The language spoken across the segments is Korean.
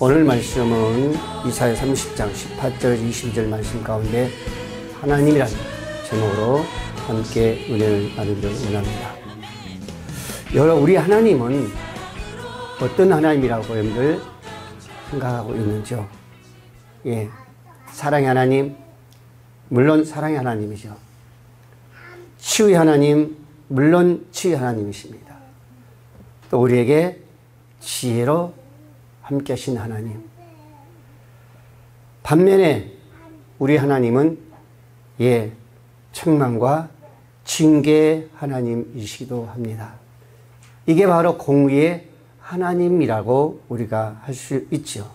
오늘 말씀은 이사야 30장 18절 22절 말씀 가운데 하나님이라는 제목으로 함께 은혜를 나누기를 원합니다. 여러분, 우리 하나님은 어떤 하나님이라고 여러분들 생각하고 있는지요? 사랑의 하나님, 물론 사랑의 하나님이죠. 치유의 하나님, 물론 치유의 하나님이십니다. 또 우리에게 지혜로 함께 하신 하나님. 반면에 우리 하나님은 책망과 징계의 하나님이시기도 합니다. 이게 바로 공의의 하나님이라고 우리가 할 수 있죠.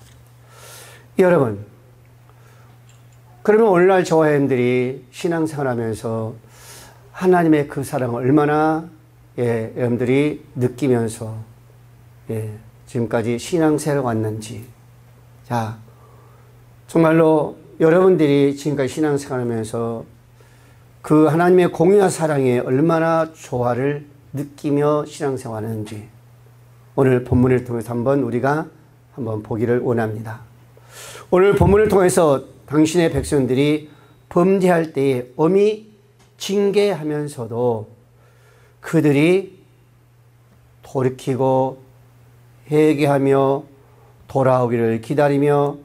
여러분, 그러면 오늘날 저와 여러분들이 신앙생활 하면서 하나님의 그 사랑을 얼마나 여러분들이 느끼면서 지금까지 신앙생활을 왔는지, 자, 정말로 여러분들이 지금까지 신앙생활 하면서 그 하나님의 공의와 사랑에 얼마나 조화를 느끼며 신앙생활 하는지 오늘 본문을 통해서 우리가 한번 보기를 원합니다. 오늘 본문을 통해서 당신의 백성들이 범죄할 때에 엄히 징계하면서도 그들이 돌이키고 회개하며 돌아오기를 기다리며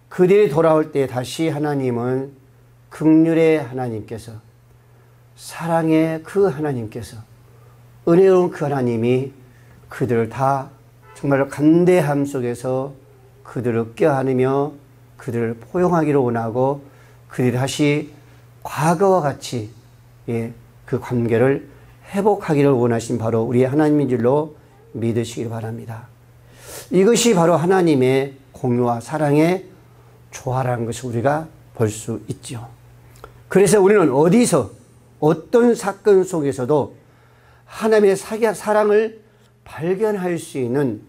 그들이 돌아올 때 다시 하나님은 긍휼의 하나님께서, 사랑의 그 하나님께서, 은혜로운 그 하나님이 그들을 다 정말로 간대함 속에서 그들을 껴안으며 그들을 포용하기를 원하고 그들이 다시 과거와 같이 그 관계를 회복하기를 원하신 바로 우리 하나님인 줄로 믿으시길 바랍니다. 이것이 바로 하나님의 공유와 사랑의 조화라는 것을 우리가 볼 수 있죠. 그래서 우리는 어디서 어떤 사건 속에서도 하나님의 사랑을 발견할 수 있는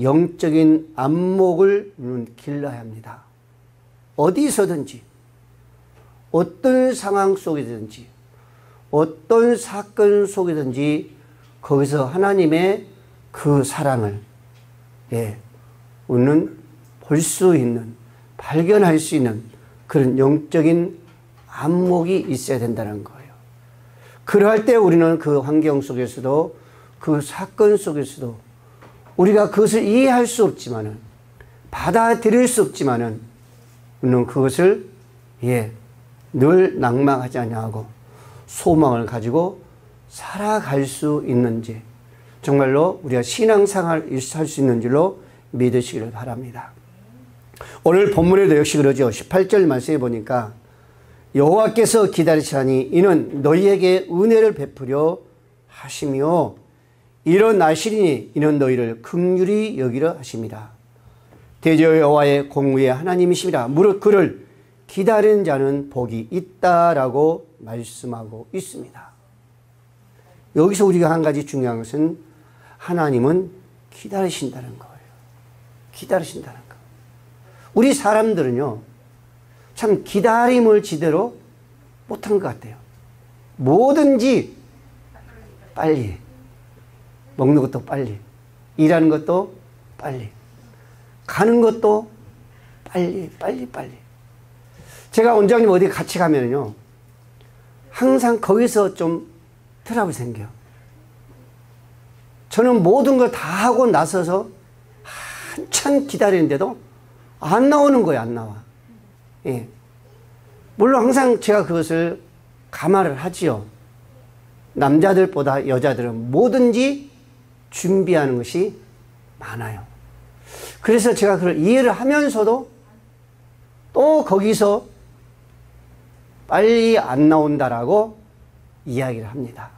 영적인 안목을 길러야 합니다. 어디서든지, 어떤 상황 속이든지, 어떤 사건 속이든지 거기서 하나님의 그 사랑을 우리는 볼 수 있는, 발견할 수 있는 그런 영적인 안목이 있어야 된다는 거예요. 그러할 때 우리는 그 환경 속에서도 그 사건 속에서도 우리가 그것을 이해할 수 없지만은, 받아들일 수 없지만은 우리는 그것을 늘 낭망하지 아니하고 소망을 가지고 살아갈 수 있는지, 정말로 우리가 신앙생활을 할 수 있는 줄로 믿으시기를 바랍니다. 오늘 본문에도 역시 그러죠. 18절 말씀해 보니까 여호와께서 기다리시라니 이는 너희에게 은혜를 베푸려 하시며 일어나시리니 이는 너희를 긍휼히 여기려 하심이라. 대저 여호와의 공의의 하나님이심이라. 무릇 그를 기다리는 자는 복이 있다라고 말씀하고 있습니다. 여기서 우리가 한 가지 중요한 것은 하나님은 기다리신다는 거예요. 기다리신다는 거. 우리 사람들은요, 참 기다림을 제대로 못한 것 같아요. 뭐든지 빨리, 먹는 것도 빨리, 일하는 것도 빨리, 가는 것도 빨리. 제가 원장님 어디 같이 가면요, 항상 거기서 좀 트러블이 생겨요. 저는 모든 걸 다 하고 나서서 한참 기다리는데도 안 나오는 거예요. 안 나와. 물론 항상 제가 그것을 감안을 하지요. 남자들보다 여자들은 뭐든지 준비하는 것이 많아요. 그래서 제가 그걸 이해를 하면서도 또 거기서 빨리 안 나온다라고 이야기를 합니다.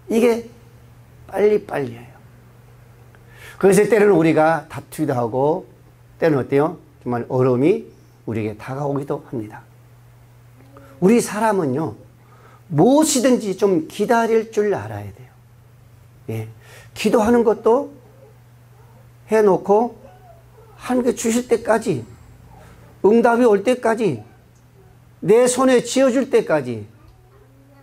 이게 빨리예요. 그래서 때로는 우리가 다투기도 하고 때는 어때요? 정말 어려움이 우리에게 다가오기도 합니다. 우리 사람은요, 무엇이든지 좀 기다릴 줄 알아야 돼요. 기도하는 것도 해놓고 하나님께 주실 때까지, 응답이 올 때까지, 내 손에 쥐어줄 때까지,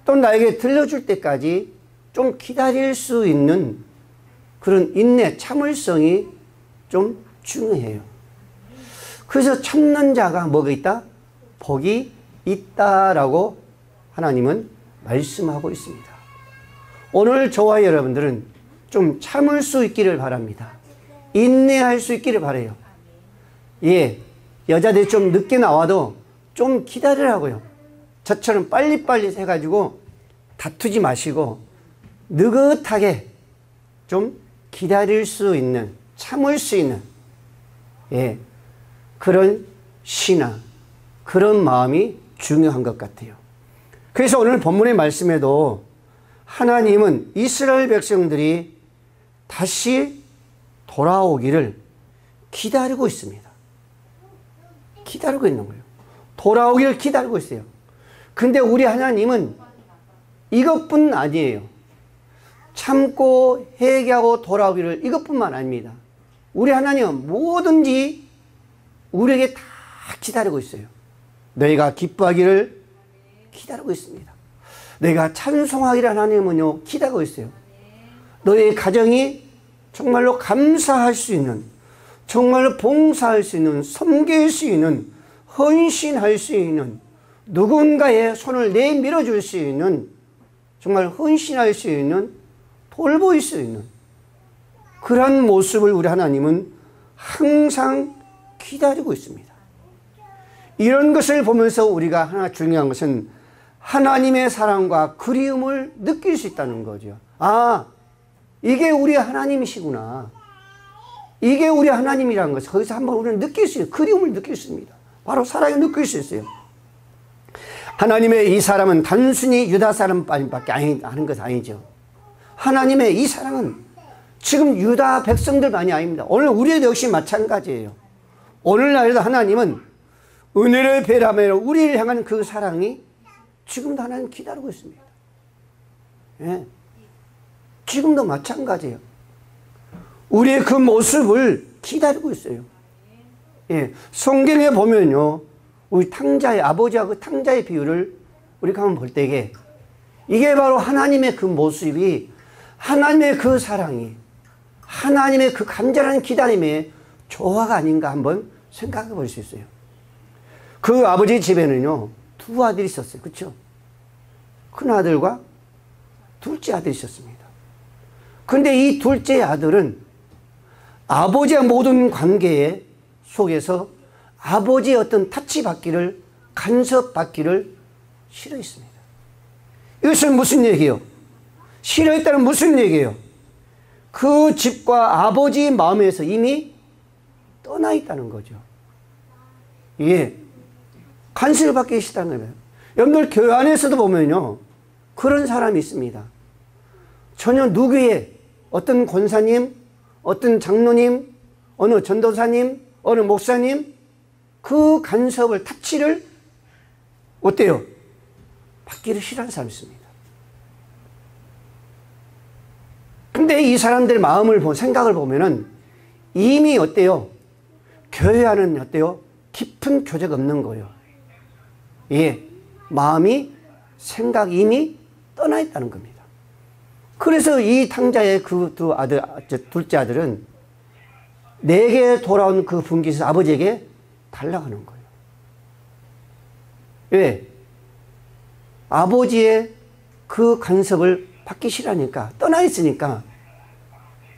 또 나에게 들려줄 때까지 좀 기다릴 수 있는 그런 인내, 참을성이 좀 중요해요. 그래서 참는 자가 뭐가 있다? 복이 있다라고 하나님은 말씀하고 있습니다. 오늘 저와 여러분들은 좀 참을 수 있기를 바랍니다. 인내할 수 있기를 바라요. 예, 여자들이 좀 늦게 나와도 좀 기다리라고요. 저처럼 빨리빨리 해가지고 다투지 마시고 느긋하게 좀 기다릴 수 있는, 참을 수 있는, 예, 그런 신앙, 그런 마음이 중요한 것 같아요. 그래서 오늘 본문의 말씀에도 하나님은 이스라엘 백성들이 다시 돌아오기를 기다리고 있습니다. 기다리고 있는 거예요. 돌아오기를 기다리고 있어요. 근데 우리 하나님은 이것뿐 아니에요. 참고 회개하고 돌아오기를 이것뿐만 아닙니다. 우리 하나님은 뭐든지 우리에게 다 기다리고 있어요. 너희가 기뻐하기를 기다리고 있습니다. 너희가 찬송하기를 하나님은요 기다리고 있어요. 너희의 가정이 정말로 감사할 수 있는, 정말로 봉사할 수 있는, 섬길 수 있는, 헌신할 수 있는, 누군가의 손을 내밀어 줄 수 있는, 정말 헌신할 수 있는, 돌볼 수 있는 그러한 모습을 우리 하나님은 항상 기다리고 있습니다. 이런 것을 보면서 우리가 하나 중요한 것은 하나님의 사랑과 그리움을 느낄 수 있다는 거죠. 아, 이게 우리 하나님이시구나. 이게 우리 하나님이라는 것을 거기서 한번 우리는 느낄 수 있어요. 그리움을 느낄 수 있습니다. 바로 사랑을 느낄 수 있어요. 하나님의 이 사람은 단순히 유다 사람밖에 하는 것이 아니죠. 하나님의 이 사랑은 지금 유다 백성들만이 아닙니다. 오늘 우리도 역시 마찬가지예요. 오늘날에도 하나님은 은혜를 베라며 우리를 향한 그 사랑이 지금도 하나님 기다리고 있습니다. 예. 지금도 마찬가지예요. 우리의 그 모습을 기다리고 있어요. 예. 성경에 보면요, 우리 탕자의 아버지와 그 탕자의 비유를 우리가 한번 볼 때에 이게 바로 하나님의 그 모습이, 하나님의 그 사랑이, 하나님의 그 간절한 기다림의 조화가 아닌가 한번 생각해 볼 수 있어요. 그 아버지 집에는요 두 아들이 있었어요. 그렇죠? 큰 아들과 둘째 아들이 있었습니다. 근데 이 둘째 아들은 아버지의 모든 관계 속에서 아버지의 어떤 타치받기를, 간섭받기를 싫어했습니다. 이것은 무슨 얘기예요? 싫어했다는 무슨 얘기예요? 그 집과 아버지 마음에서 이미 떠나 있다는 거죠. 예. 간섭을 받기 싫다는 거예요. 여러분들 교회 안에서도 보면요 그런 사람이 있습니다. 전혀 누구의 어떤 권사님, 어떤 장로님, 어느 전도사님, 어느 목사님 그 간섭을, 타치를 어때요? 받기를 싫어하는 사람이 있습니다. 근데 이 사람들의 마음을 생각을 보면은 이미 어때요? 교회와는 어때요? 깊은 교제가 없는 거예요. 예. 마음이, 생각이 이미 떠나 있다는 겁니다. 그래서 이 탕자의 그 두 아들, 둘째 아들은 내게 돌아온 그 분깃을 아버지에게 달라고 하는 거예요. 왜? 아버지의 그 간섭을 받기 싫으니까, 떠나 있으니까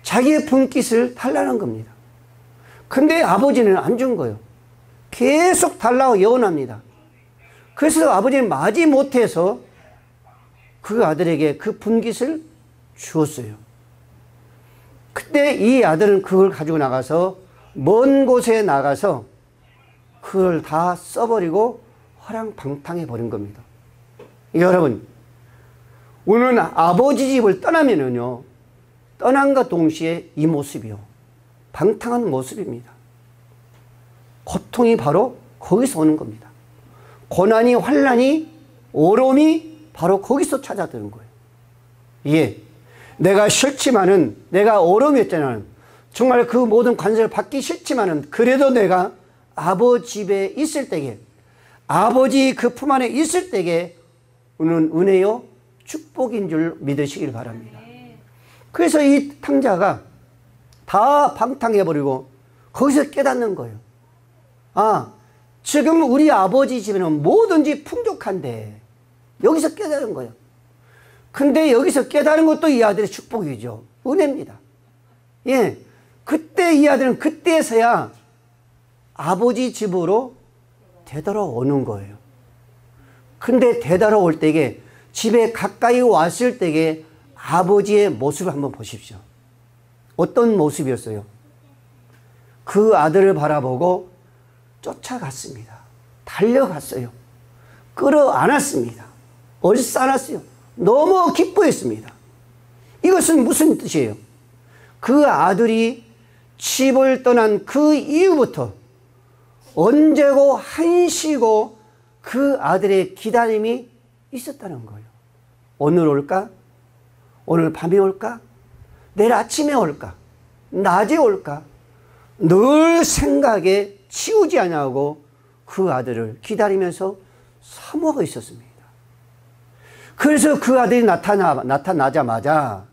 자기의 분깃을 달라는 겁니다. 근데 아버지는 안 준 거예요. 계속 달라고 예언합니다. 그래서 아버지는 마지 못해서 그 아들에게 그 분깃을 주었어요. 그때 이 아들은 그걸 가지고 나가서 먼 곳에 나가서 그걸 다 써버리고 화랑방탕해 버린 겁니다. 여러분, 우리는 아버지 집을 떠나면은요, 떠난과 동시에 이 모습이요, 방탕한 모습입니다. 고통이 바로 거기서 오는 겁니다. 고난이, 환난이, 어려움이 바로 거기서 찾아드는 거예요. 예. 내가 싫지만은, 내가 어려움이었잖아요. 정말 그 모든 관세를 받기 싫지만은, 그래도 내가 아버지 집에 있을 때에, 아버지 그 품 안에 있을 때에, 우리는 은혜요, 축복인 줄 믿으시길 바랍니다. 그래서 이 탕자가 다 방탕해버리고, 거기서 깨닫는 거예요. 아, 지금 우리 아버지 집에는 뭐든지 풍족한데 여기서 깨달은 거예요. 근데 여기서 깨달은 것도 이 아들의 축복이죠. 은혜입니다. 예, 그때 이 아들은 그때서야 아버지 집으로 되돌아오는 거예요. 근데 되돌아올 때에 집에 가까이 왔을 때에 아버지의 모습을 한번 보십시오. 어떤 모습이었어요? 그 아들을 바라보고 쫓아갔습니다. 달려갔어요. 끌어안았습니다. 얼싸안았어요. 너무 기뻐했습니다. 이것은 무슨 뜻이에요? 그 아들이 집을 떠난 그 이후부터 언제고 한시고 그 아들의 기다림이 있었다는 거예요. 오늘 올까? 오늘 밤에 올까? 내일 아침에 올까? 낮에 올까? 늘 생각에 치우지 않냐고 그 아들을 기다리면서 사모하고 있었습니다. 그래서 그 아들이 나타나자마자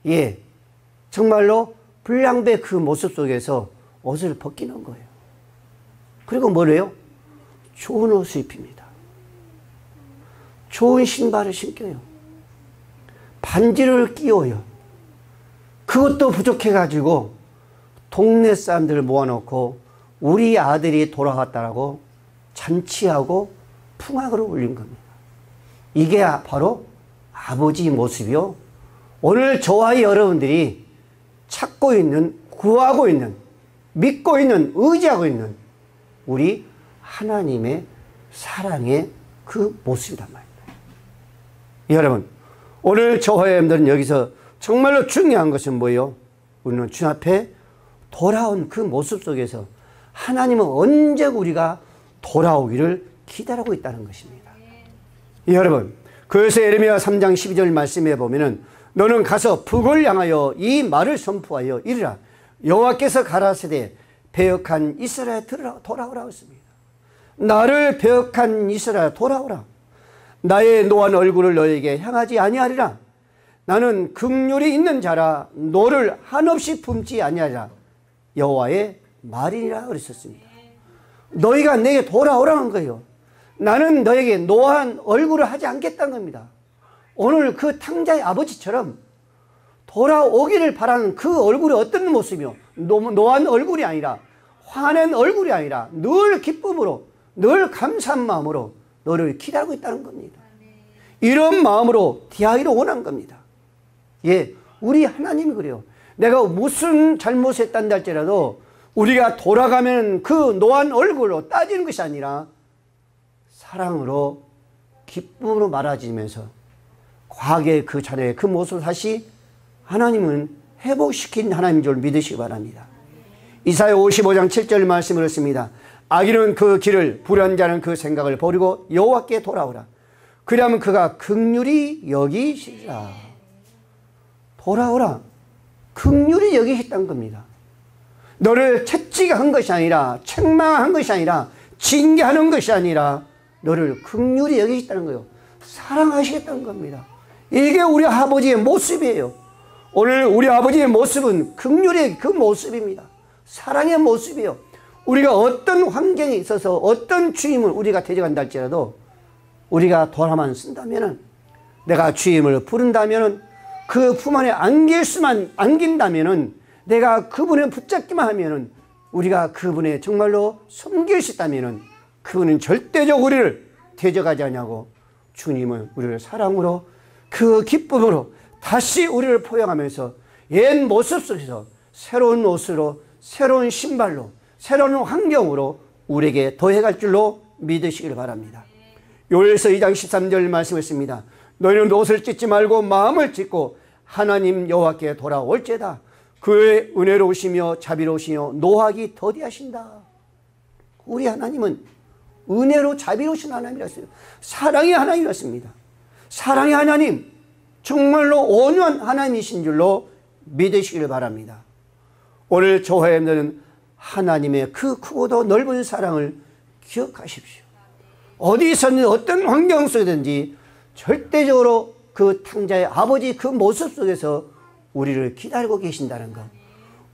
예, 정말로 불량배 그 모습 속에서 옷을 벗기는 거예요. 그리고 뭐래요? 좋은 옷을 입힙니다. 좋은 신발을 신겨요. 반지를 끼워요. 그것도 부족해가지고 동네 사람들을 모아놓고 우리 아들이 돌아갔다라고 잔치하고 풍악으로 울린 겁니다. 이게 바로 아버지 모습이요. 오늘 저와 여러분들이 찾고 있는, 구하고 있는, 믿고 있는, 의지하고 있는 우리 하나님의 사랑의 그 모습이란 말입니다. 여러분, 오늘 저와 여러분들은 여기서 정말로 중요한 것은 뭐예요? 우리는 주 앞에 돌아온 그 모습 속에서 하나님은 언제 우리가 돌아오기를 기다리고 있다는 것입니다. 여러분, 그래서 예레미야 3장 12절 말씀에 보면은 너는 가서 북을 향하여 이 말을 선포하여 이르라. 여호와께서 가라사대 배역한 이스라엘 돌아오라 했습니다. 나를 배역한 이스라엘 돌아오라. 나의 노한 얼굴을 너에게 향하지 아니하리라. 나는 긍휼이 있는 자라 너를 한없이 품지 아니하리라. 여호와의 말이니라 그랬었습니다. 너희가 내게 돌아오라는 거예요. 나는 너에게 노한 얼굴을 하지 않겠다는 겁니다. 오늘 그 탕자의 아버지처럼 돌아오기를 바라는 그 얼굴이 어떤 모습이요? 노한 얼굴이 아니라, 화낸 얼굴이 아니라 늘 기쁨으로, 늘 감사한 마음으로 너를 기다리고 있다는 겁니다. 이런 마음으로 대하기를 원한 겁니다. 예, 우리 하나님이 그래요. 내가 무슨 잘못했단다 할지라도 우리가 돌아가면 그 노한 얼굴로 따지는 것이 아니라 사랑으로 기쁨으로 말아지면서 과거의 그 자녀의 그 모습을 다시 하나님은 회복시킨 하나님인 줄 믿으시기 바랍니다. 이사야 55장 7절 말씀을 했습니다. 악인은 그 길을, 불의한 자는 그 생각을 버리고 여호와께 돌아오라. 그리하면 그가 긍휼히 여기시리라. 돌아오라. 긍휼히 여기셨다는 겁니다. 너를 채찍한 것이 아니라, 책망한 것이 아니라, 징계하는 것이 아니라 너를 긍휼히 여기셨다는 거예요. 사랑하시겠다는 겁니다. 이게 우리 아버지의 모습이에요. 오늘 우리 아버지의 모습은 긍휼의 그 모습입니다. 사랑의 모습이에요. 우리가 어떤 환경에 있어서 어떤 주임을 우리가 대적한다 할지라도 우리가 돌아만 쓴다면은, 내가 주임을 부른다면은, 그 품 안에 안긴다면은, 내가 그분을 붙잡기만 하면은, 우리가 그분의 정말로 섬길 수 있다면은 그분은 절대적 우리를 대적하지 않냐고 주님은 우리를 사랑으로 그 기쁨으로 다시 우리를 포용하면서 옛 모습 속에서 새로운 옷으로, 새로운 신발로, 새로운 환경으로 우리에게 더해갈 줄로 믿으시길 바랍니다. 요엘서 2장 13절 말씀했습니다. 너희는 옷을 찢지 말고 마음을 찢고 하나님 여호와께 돌아올지어다. 그의 은혜로우시며 자비로우시며 노하기 더디하신다. 우리 하나님은 은혜로 자비로우신 하나님이었어요. 사랑의 하나님이었습니다. 사랑의 하나님, 정말로 온유한 하나님이신 줄로 믿으시기를 바랍니다. 오늘 저와 여러분들은 하나님의 그 크고도 넓은 사랑을 기억하십시오. 어디서든 어떤 환경 속이든지 절대적으로 그 탕자의 아버지 그 모습 속에서 우리를 기다리고 계신다는 것,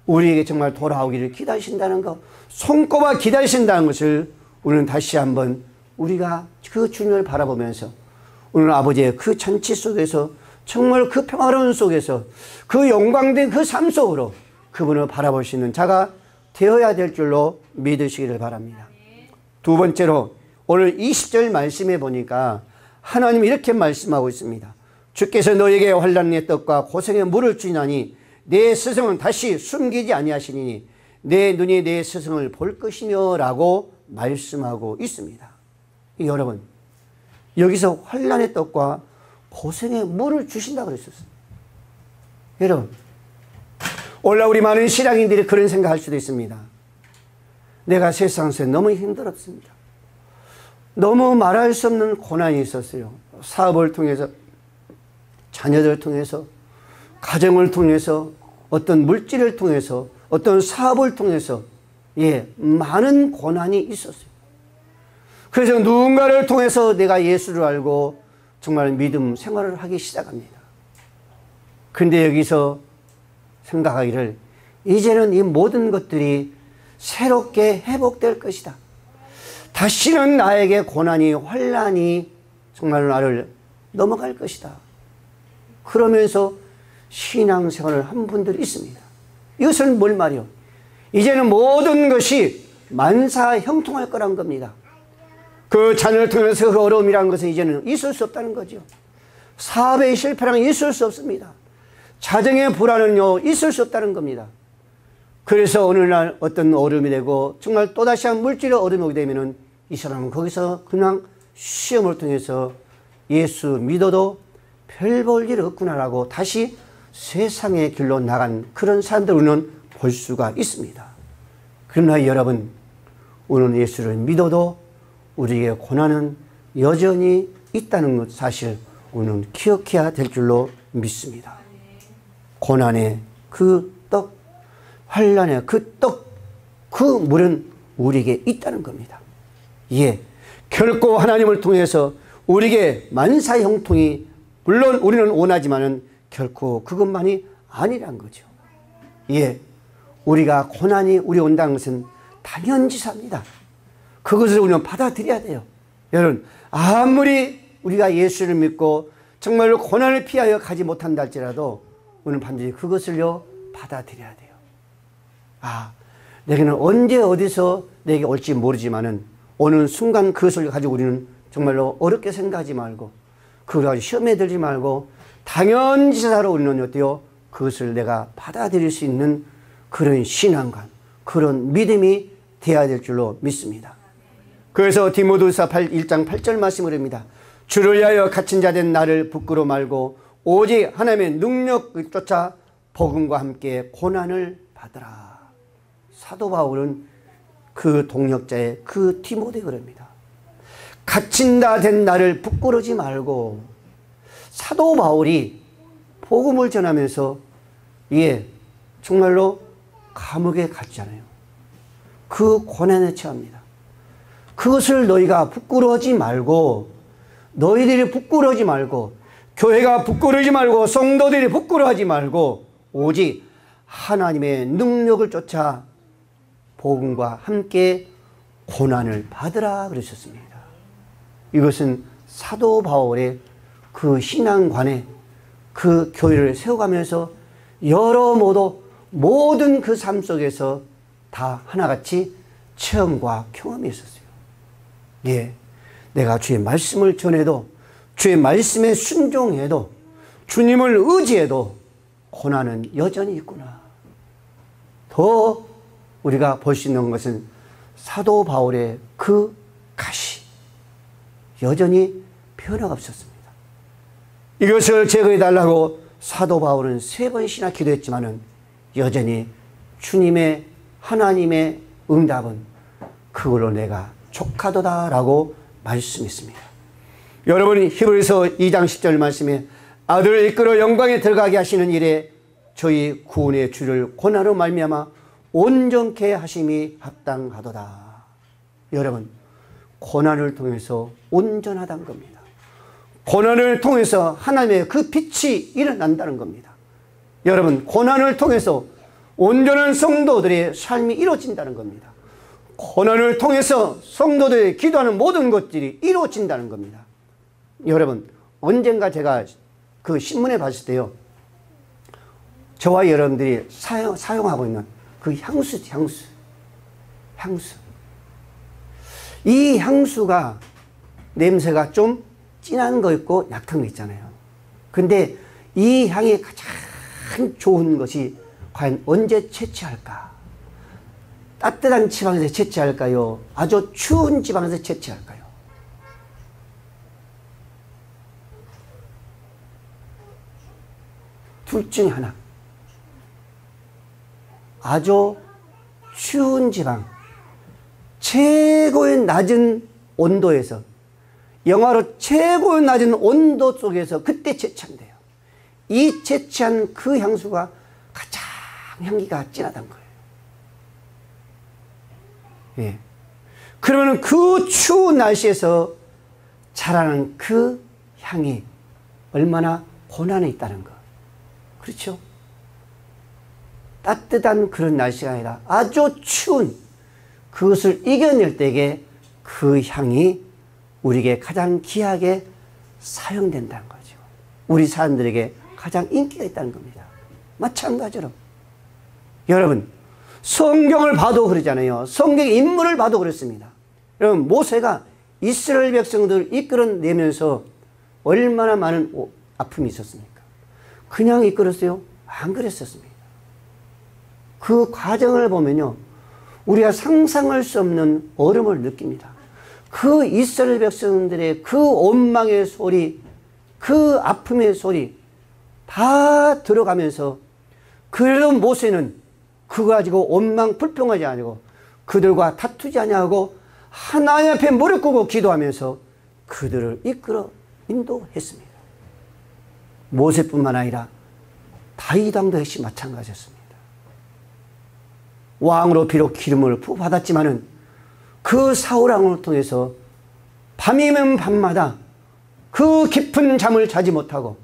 우리에게 정말 돌아오기를 기다리신다는 것, 손꼽아 기다리신다는 것을 우리는 다시 한번 우리가 그 주님을 바라보면서 오늘 아버지의 그 잔치 속에서 정말 그 평화로운 속에서 그 영광된 그 삶 속으로 그분을 바라볼 수 있는 자가 되어야 될 줄로 믿으시기를 바랍니다. 두 번째로 오늘 20절 말씀에 보니까 하나님이 이렇게 말씀하고 있습니다. 주께서 너에게 환난의 떡과 고생의 물을 주시나니 내 스승은 다시 숨기지 아니하시니 내 눈이 내 스승을 볼 것이며 라고 말씀하고 있습니다. 여러분, 여기서 환난의 떡과 고생의 물을 주신다고 그랬었어요. 여러분, 오늘 우리 많은 신앙인들이 그런 생각할 수도 있습니다. 내가 세상에서 너무 힘들었습니다. 너무 말할 수 없는 고난이 있었어요. 사업을 통해서, 자녀들을 통해서, 가정을 통해서, 어떤 물질을 통해서, 어떤 사업을 통해서 많은 고난이 있었어요. 그래서 누군가를 통해서 내가 예수를 알고 정말 믿음 생활을 하기 시작합니다. 근데 여기서 생각하기를 이제는 이 모든 것들이 새롭게 회복될 것이다. 다시는 나에게 고난이, 환난이 정말 나를 넘어갈 것이다. 그러면서 신앙생활을 한 분들이 있습니다. 이것은 뭘 말이요? 이제는 모든 것이 만사형통할 거란 겁니다. 그 자녀를 통해서 그 어려움이라는 것은 이제는 있을 수 없다는 거죠. 사업의 실패는 있을 수 없습니다. 자정의 불안은요, 있을 수 없다는 겁니다. 그래서 어느 날 어떤 어려움이 되고 정말 또다시 한 물질의 어려움이 오게 되면은 이 사람은 거기서 그냥 시험을 통해서 예수 믿어도 별 볼 일 없구나라고 다시 세상의 길로 나간 그런 사람들을 우리는 볼 수가 있습니다. 그러나 여러분, 우리는 예수를 믿어도 우리에게 고난은 여전히 있다는 것 사실 우리는 기억해야 될 줄로 믿습니다. 고난의 그 떡, 환난의 그 떡, 그 물은 우리에게 있다는 겁니다. 결코 하나님을 통해서 우리에게 만사형통이 물론 우리는 원하지만은 결코 그것만이 아니란 거죠. 우리가 고난이 우리 온다는 것은 당연지사입니다. 그것을 우리는 받아들여야 돼요. 여러분, 아무리 우리가 예수를 믿고 정말로 고난을 피하여 가지 못한다 할지라도 우리는 반드시 그것을요 받아들여야 돼요. 내게는 언제 어디서 내게 올지 모르지만은 어느 순간 그것을 가지고 우리는 정말로 어렵게 생각하지 말고 그걸 가지고 시험에 들지 말고 당연지사로 우리는 어때요? 그것을 내가 받아들일 수 있는 그런 신앙감, 그런 믿음이 되어야 될 줄로 믿습니다. 그래서 디모데후서 1장 8절 말씀을 합니다. 주를 위하여 갇힌 자 된 나를 부끄러워 말고 오직 하나님의 능력을 쫓아 복음과 함께 고난을 받으라. 사도 바울은 그 동역자의 그 디모데가 그럽니다. 갇힌다 된 나를 부끄러워지 말고, 사도 바울이 복음을 전하면서 정말로 감옥에 갔잖아요. 그 고난에 처합니다. 그것을 너희가 부끄러워하지 말고, 너희들이 부끄러워하지 말고, 교회가 부끄러워하지 말고, 성도들이 부끄러워하지 말고 오직 하나님의 능력을 쫓아 복음과 함께 고난을 받으라 그러셨습니다. 이것은 사도 바울의 그 신앙관에 그 교회를 세워가면서 여러모로 모든 그 삶 속에서 다 하나같이 체험과 경험이 있었어요. 내가 주의 말씀을 전해도, 주의 말씀에 순종해도, 주님을 의지해도 고난은 여전히 있구나. 더 우리가 볼 수 있는 것은 사도 바울의 그 가시, 여전히 변화가 없었습니다. 이것을 제거해달라고 사도 바울은 3번씩이나 기도했지만은 여전히 주님의, 하나님의 응답은 그걸로 내가 족하도다라고 말씀했습니다. 여러분이 히브리서 2장 10절 말씀에 아들을 이끌어 영광에 들어가게 하시는 일에 저희 구원의 주를 고난으로 말미암아 온전케 하심이 합당하도다. 여러분, 고난을 통해서 온전하다는 겁니다. 고난을 통해서 하나님의 그 빛이 일어난다는 겁니다. 여러분, 고난을 통해서 온전한 성도들의 삶이 이루어진다는 겁니다. 고난을 통해서 성도들이 기도하는 모든 것들이 이루어진다는 겁니다. 여러분, 언젠가 제가 그 신문에 봤을 때요, 저와 여러분들이 사용하고 있는 그 향수. 이 향수가 냄새가 좀 진한 거 있고 약한 거 있잖아요. 근데 이 향이 가장 좋은 것이 과연 언제 채취할까? 따뜻한 지방에서 채취할까요? 아주 추운 지방에서 채취할까요? 둘 중에 하나. 아주 추운 지방, 최고의 낮은 온도에서, 영하로 최고의 낮은 온도 속에서 그때 채취한대요. 이 채취한 그 향수가 가장 향기가 진하단 거예요. 예. 그러면 그 추운 날씨에서 자라는 그 향이 얼마나 고난에 있다는 거. 그렇죠? 따뜻한 그런 날씨가 아니라 아주 추운 그것을 이겨낼 때에 그 향이 우리에게 가장 귀하게 사용된다는 거죠. 우리 사람들에게 가장 인기가 있다는 겁니다. 마찬가지로 여러분, 성경을 봐도 그러잖아요. 성경의 인물을 봐도 그렇습니다. 여러분, 모세가 이스라엘 백성들을 이끌어내면서 얼마나 많은 아픔이 있었습니까? 그냥 이끌었어요? 안 그랬었습니다. 그 과정을 보면요, 우리가 상상할 수 없는 어려움을 느낍니다. 그 이스라엘 백성들의 그 원망의 소리, 그 아픔의 소리 다 들어가면서, 그래도 모세는 그거 가지고 원망 불평하지 아니고 그들과 다투지 아니하고 하나님 앞에 무릎 꿇고 기도하면서 그들을 이끌어 인도했습니다. 모세뿐만 아니라 다윗 왕도 역시 마찬가지였습니다. 왕으로 비록 기름을 부어받았지만은 그 사울 왕을 통해서 밤이면 밤마다 그 깊은 잠을 자지 못하고,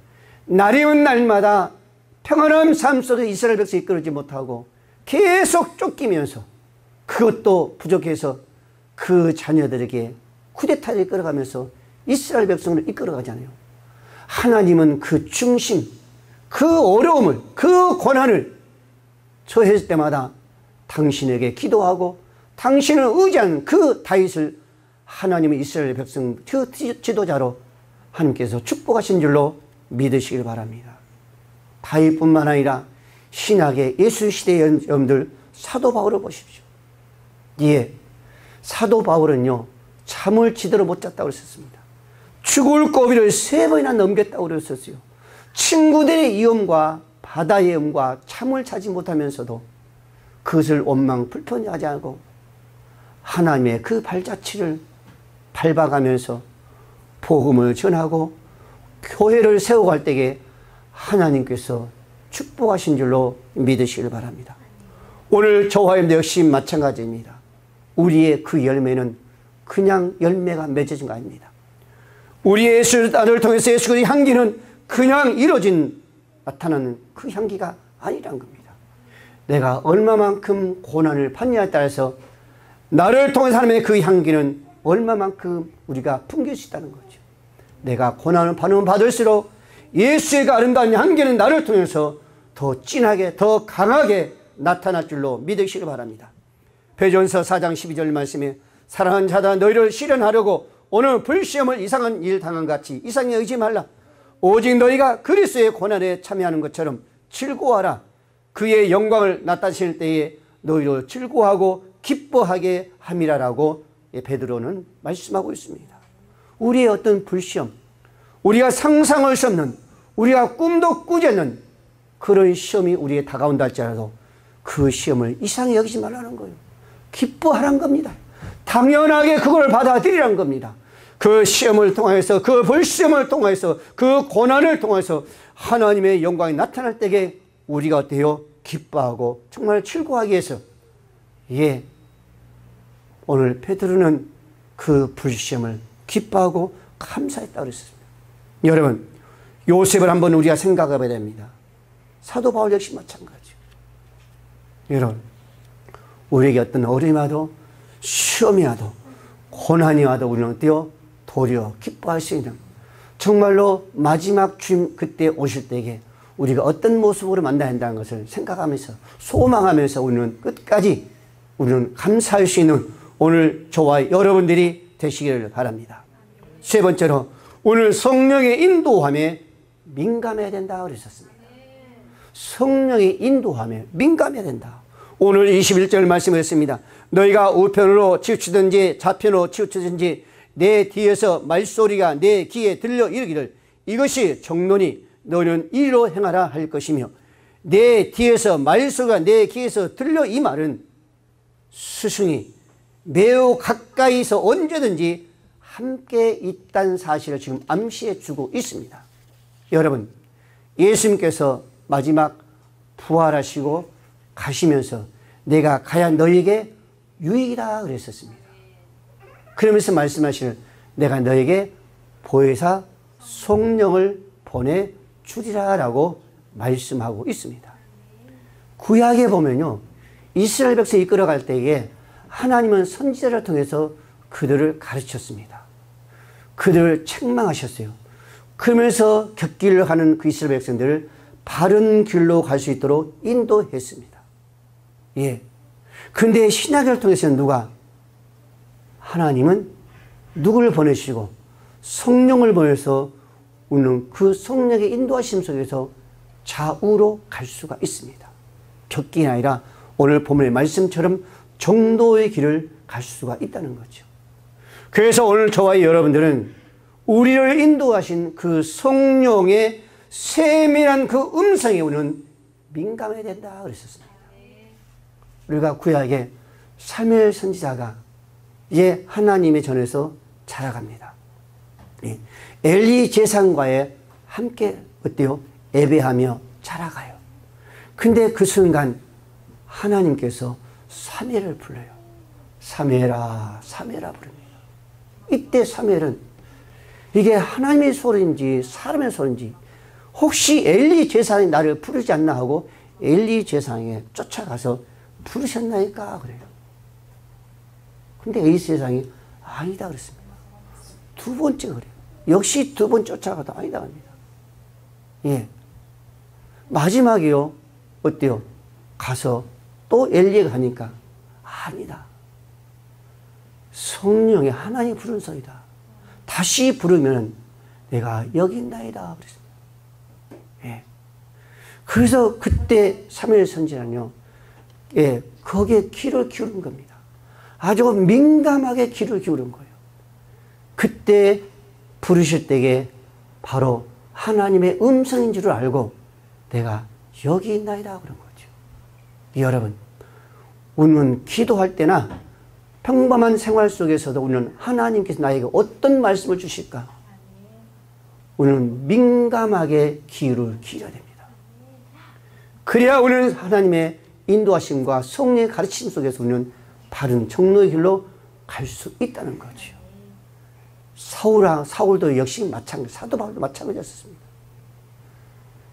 날이면 날마다 평안한 삶 속에 이스라엘 백성이 이끌지 못하고 계속 쫓기면서, 그것도 부족해서 그 자녀들에게 쿠데타를 이끌어가면서 이스라엘 백성을 이끌어가잖아요. 하나님은 그 중심, 그 어려움을, 그 고난을 처했을 때마다 당신에게 기도하고 당신을 의지하는 그 다윗을 하나님의 이스라엘 백성 지도자로 하나님께서 축복하신 줄로 믿으시길 바랍니다. 다윗뿐만 아니라 신약의 예수시대의 여러분들 사도 바울을 보십시오. 예, 사도 바울은요, 잠을 제대로 못 잤다고 그랬습니다. 죽을 고비를 3번이나 넘겼다고 그랬었어요. 친구들의 위험과 바다의 위험과 잠을 자지 못하면서도 그것을 원망 불편하지 않고 하나님의 그 발자취를 밟아가면서 복음을 전하고 교회를 세워갈 때에 하나님께서 축복하신 줄로 믿으시길 바랍니다. 오늘 저와 여러분들 역시 마찬가지입니다. 우리의 그 열매는 그냥 열매가 맺어진 거 아닙니다. 우리의 예수를 통해서 예수 그리스도의 향기는 그냥 이루어진 나타나는 그 향기가 아니란 겁니다. 내가 얼마만큼 고난을 받느냐에 따라서 나를 통해서 하나님의 그 향기는 얼마만큼 우리가 풍길 수 있다는 거죠. 내가 고난을 받으면 받을수록 예수의 그 아름다운 향기는 나를 통해서 더 진하게, 더 강하게 나타날 줄로 믿으시기 바랍니다. 베드로전서 4장 12절 말씀에 사랑하는 자들아 너희를 실현하려고 오늘 불시험을 이상한 일 당한 같이 이상에 의지 말라. 오직 너희가 그리스도의 고난에 참여하는 것처럼 즐거워하라. 그의 영광을 나타내실 때에 너희로 즐거워하고 기뻐하게 함이라라고 베드로는 말씀하고 있습니다. 우리의 어떤 불시험, 우리가 상상할 수 없는, 우리가 꿈도 꾸지 않는 그런 시험이 우리에 다가온다 할지라도 그 시험을 이상히 여기지 말라는 거예요. 기뻐하라는 겁니다. 당연하게 그걸 받아들이라는 겁니다. 그 시험을 통해서, 그 불시험을 통해서, 그 고난을 통해서 하나님의 영광이 나타날 때에 우리가 어때요? 기뻐하고 정말 즐거워하기 위해서, 예, 오늘 베드로는 그 불시험을 기뻐하고 감사했다고 그랬습니다. 여러분, 요셉을 한번 우리가 생각해 봐야 됩니다. 사도 바울 역시 마찬가지죠. 여러분, 우리에게 어떤 어려움이 와도 시험이 와도 고난이 와도 우리는 어때요? 도리어 기뻐할 수 있는, 정말로 마지막 주님 그때 오실 때에 우리가 어떤 모습으로 만나야 한다는 것을 생각하면서 소망하면서 우리는 끝까지 우리는 감사할 수 있는 오늘 저와 여러분들이 되시기를 바랍니다. 세 번째로 오늘 성령의 인도함에 민감해야 된다 그랬었습니다. 성령의 인도함에 민감해야 된다. 오늘 21절 말씀을 했습니다. 너희가 우편으로 치우치든지 좌편으로 치우치든지 내 뒤에서 말소리가 내 귀에 들려 이르기를 이것이 정론이 너희는 이리로 행하라 할 것이며, 내 뒤에서 말소리가 내 귀에서 들려, 이 말은 스승이 매우 가까이서 언제든지 함께 있다는 사실을 지금 암시해 주고 있습니다. 여러분, 예수님께서 마지막 부활하시고 가시면서 내가 가야 너에게 유익이다 그랬었습니다. 그러면서 말씀하시는 내가 너에게 보혜사 성령을 보내주리라 라고 말씀하고 있습니다. 구약에 보면요, 이스라엘 백성이 이끌어갈 때에 하나님은 선지자를 통해서 그들을 가르쳤습니다. 그들을 책망하셨어요. 그러면서 곁길을 가는 그 이스라엘 백성들을 바른 길로 갈 수 있도록 인도했습니다. 예. 근데 신약을 통해서는 누가? 하나님은 누구를 보내시고 성령을 보내서 우리는 그 성령의 인도하심 속에서 좌우로 갈 수가 있습니다. 곁길이 아니라 오늘 본문의 말씀처럼 정도의 길을 갈 수가 있다는 거죠. 그래서 오늘 저와 여러분들은 우리를 인도하신 그 성령의 세밀한 그 음성에 우리는 민감해야 된다 그랬었습니다. 우리가 구약에 사무엘 선지자가 이제 하나님의 전에서 자라갑니다. 엘리 제사장과에 함께 어때요? 예배하며 자라가요. 근데 그 순간 하나님께서 사무엘을 불러요. 사무엘아, 사무엘아 부릅니다. 이때 사무엘은 이게 하나님의 소리인지 사람의 소리인지, 혹시 엘리 제사장이 나를 부르지 않나 하고 엘리 제사장에 쫓아가서 부르셨나이까 그래요. 근데 엘리 제사장이 아니다 그랬습니다. 두 번째 그래요. 역시 두 번 쫓아가도 아니다 합니다. 예. 마지막이요. 어때요? 가서 또 엘리가 가니까 아니다. 성령이 하나님 부른 소리다. 다시 부르면 내가 여기 있나이다 그랬습니다. 예. 그래서 그때 사무엘 선지자는요, 예, 거기에 귀를 기울인 겁니다. 아주 민감하게 귀를 기울인 거예요. 그때 부르실 때에 바로 하나님의 음성인 줄 알고 내가 여기 있나이다 그런 거죠. 여러분, 우리는 기도할 때나 평범한 생활 속에서도 우리는 하나님께서 나에게 어떤 말씀을 주실까? 우리는 민감하게 귀를 기울여야 됩니다. 그래야 우리는 하나님의 인도하심과 성령의 가르침 속에서 우리는 바른 정로의 길로 갈 수 있다는 거죠. 사울도 역시 마찬가지, 사도 바울도 마찬가지였습니다.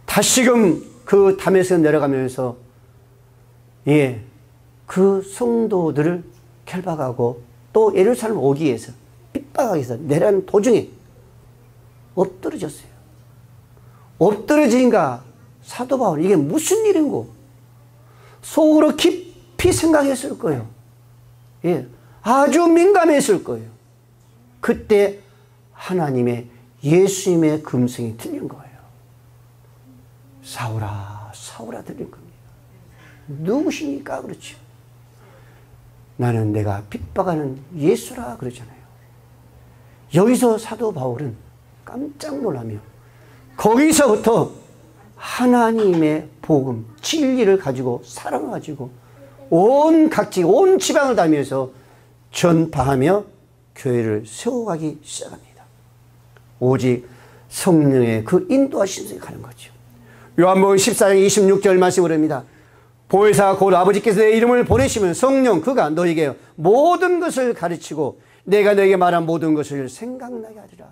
다시금 그 담에서 내려가면서 예, 그 성도들을 결박하고 또 예루살렘 오기 위해서 핍박하기 위해서 내려가는 도중에 엎드러졌어요. 엎드러지니까 사도 바울 이게 무슨 일인고 속으로 깊이 생각했을 거예요. 예, 아주 민감했을 거예요. 그때 하나님의 예수님의 금성이 들린 거예요. 사울아, 사울아 들린 겁니다. 누구십니까? 그렇죠. 나는 내가 핍박하는 예수라 그러잖아요. 여기서 사도 바울은 깜짝 놀라며 거기서부터 하나님의 복음, 진리를 가지고 사랑을 가지고 온 각지, 온 지방을 다니면서 전파하며 교회를 세워가기 시작합니다. 오직 성령의 그 인도하심에 가는 거죠. 요한복음 14장 26절 말씀을 합니다. 보혜사 곧 아버지께서 내 이름을 보내시면 성령 그가 너에게 모든 것을 가르치고 내가 너에게 말한 모든 것을 생각나게 하리라.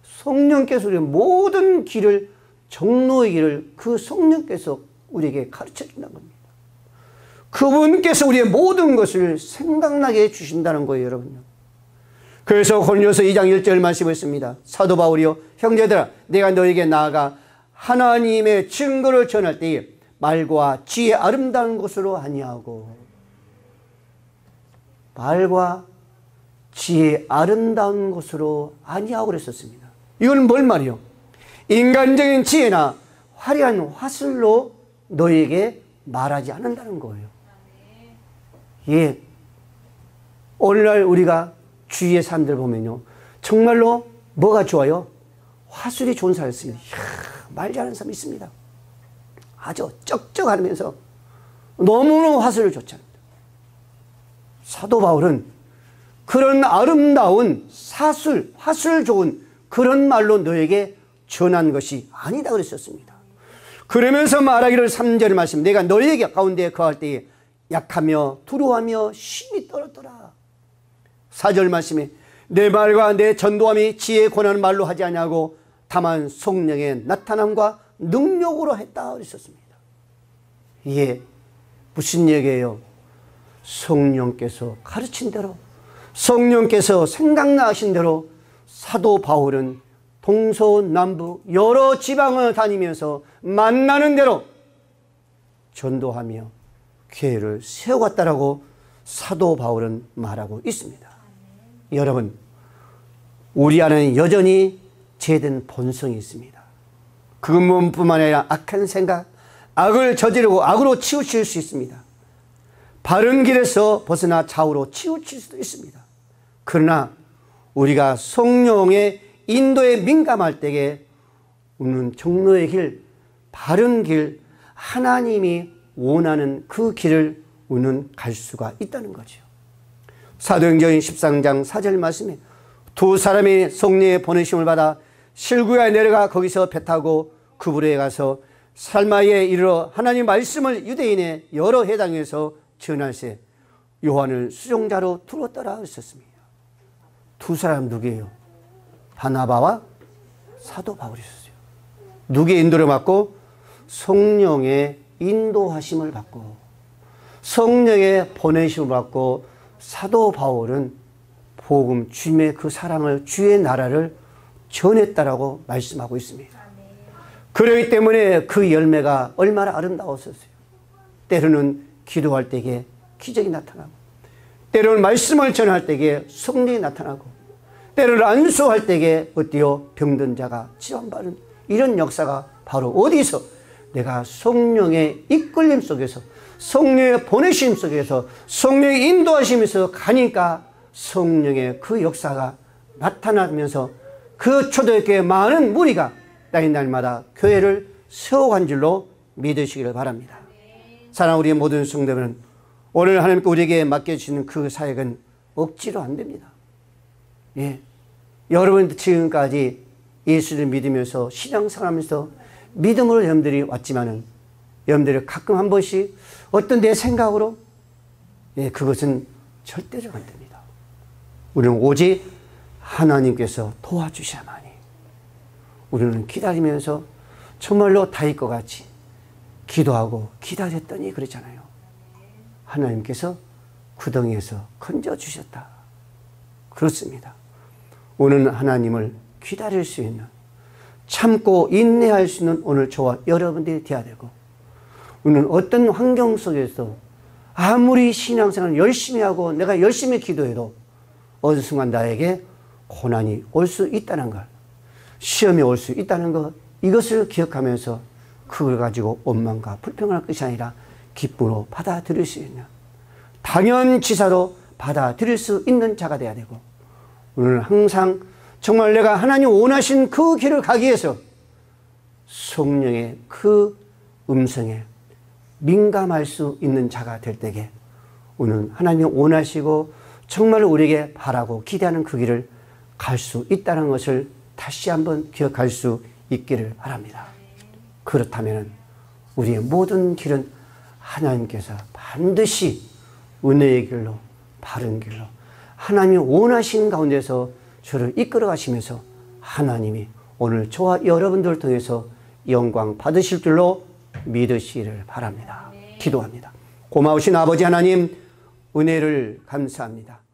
성령께서 우리 모든 길을, 정로의 길을 그 성령께서 우리에게 가르쳐 준다는 겁니다. 그분께서 우리의 모든 것을 생각나게 해주신다는 거예요, 여러분요. 그래서 고린도서 2장 1절 말씀을 했습니다. 사도 바울이요, 형제들아, 내가 너에게 나아가 하나님의 증거를 전할 때에 말과 지혜 아름다운 것으로 아니하고, 말과 지혜 아름다운 것으로 아니하고 그랬었습니다. 이건 뭘 말이요? 인간적인 지혜나 화려한 화술로 너에게 말하지 않는다는 거예요. 예. 오늘날 우리가 주위의 사람들 보면요, 정말로 뭐가 좋아요? 화술이 좋은 사람이 있습니다. 이야, 말 잘하는 사람이 있습니다. 아주 쩍쩍하면서 너무너무 화술을 좋잖아요. 사도 바울은 그런 아름다운 사술, 화술 좋은 그런 말로 너에게 전한 것이 아니다 그랬었습니다. 그러면서 말하기를 3절 말씀, 내가 너에게 가운데 거할 때에 약하며 두려워하며 심히 떨었더라. 4절 말씀에 내 말과 내 전도함이 지혜에 권하는 말로 하지 아니하고 다만 성령의 나타남과 능력으로 했다 그랬었습니다. 이게 무슨 얘기예요? 성령께서 가르친 대로, 성령께서 생각나신 대로 사도 바울은 동서남북 여러 지방을 다니면서 만나는 대로 전도하며 교회를 세워갔다라고 사도 바울은 말하고 있습니다. 여러분, 우리 안에는 여전히 죄된 본성이 있습니다. 그것뿐만 아니라 악한 생각, 악을 저지르고 악으로 치우칠 수 있습니다. 바른 길에서 벗어나 좌우로 치우칠 수도 있습니다. 그러나 우리가 성령의 인도에 민감할 때에 우리는 정로의 길, 바른 길, 하나님이 원하는 그 길을 우리는 갈 수가 있다는 거죠. 사도행전 13장 4절 말씀에 두 사람이 성령의 보내심을 받아 실구야에 내려가 거기서 배 타고 그브르에 가서 살마에 이르러 하나님 말씀을 유대인의 여러 회당에서 전할세 요한을 수종자로 두었더라 했었습니다. 두 사람 누구예요? 바나바와 사도 바울이었어요. 누구의 인도를 받고? 성령의 인도하심을 받고 성령의 보내심을 받고 사도 바울은 복음 주님의 그 사랑을 주의 나라를 전했다라고 말씀하고 있습니다. 그렇기 때문에 그 열매가 얼마나 아름다웠었어요. 때로는 기도할 때에 기적이 나타나고, 때로는 말씀을 전할 때에 성령이 나타나고, 때로는 안수할 때에 어때요? 병든 자가 치료받는 이런 역사가 바로 어디서? 내가 성령의 이끌림 속에서, 성령의 보내심 속에서, 성령의 인도하심에서 가니까 성령의 그 역사가 나타나면서 그 초대교회 많은 무리가 나이 날마다 교회를 세워간 줄로 믿으시기를 바랍니다. 사랑하는 우리의 모든 성도들은 오늘 하나님께 우리에게 맡겨주시는 그 사역은 억지로 안 됩니다. 예. 여러분 지금까지 예수를 믿으면서 신앙생활하면서 믿음으로 여러분들이 왔지만은 여러분들이 가끔 한 번씩 어떤 내 생각으로, 예, 그것은 절대로 안 됩니다. 우리는 오직 하나님께서 도와주셔야만이. 우리는 기다리면서 정말로 다윗과 같이 기도하고 기다렸더니 그랬잖아요. 하나님께서 구덩이에서 건져주셨다. 그렇습니다. 오늘 하나님을 기다릴 수 있는, 참고 인내할 수 있는 오늘 저와 여러분들이 되어야 되고, 우리는 어떤 환경 속에서 아무리 신앙생활을 열심히 하고 내가 열심히 기도해도 어느 순간 나에게 고난이 올 수 있다는 것, 시험이 올 수 있다는 것, 이것을 기억하면서 그걸 가지고 원망과 불평할 것이 아니라 기쁨으로 받아들일 수 있는, 당연지사로 받아들일 수 있는 자가 되어야 되고, 우리는 항상 정말 내가 하나님 원하신 그 길을 가기 위해서 성령의 그 음성에 민감할 수 있는 자가 될 때에 우리는 하나님이 원하시고 정말 우리에게 바라고 기대하는 그 길을 갈 수 있다는 것을 다시 한번 기억할 수 있기를 바랍니다. 그렇다면 우리의 모든 길은 하나님께서 반드시 은혜의 길로, 바른 길로 하나님이 원하신 가운데서 저를 이끌어 가시면서 하나님이 오늘 저와 여러분들을 통해서 영광 받으실 줄로 믿으시기를 바랍니다. 기도합니다. 고마우신 아버지 하나님, 은혜를 감사합니다.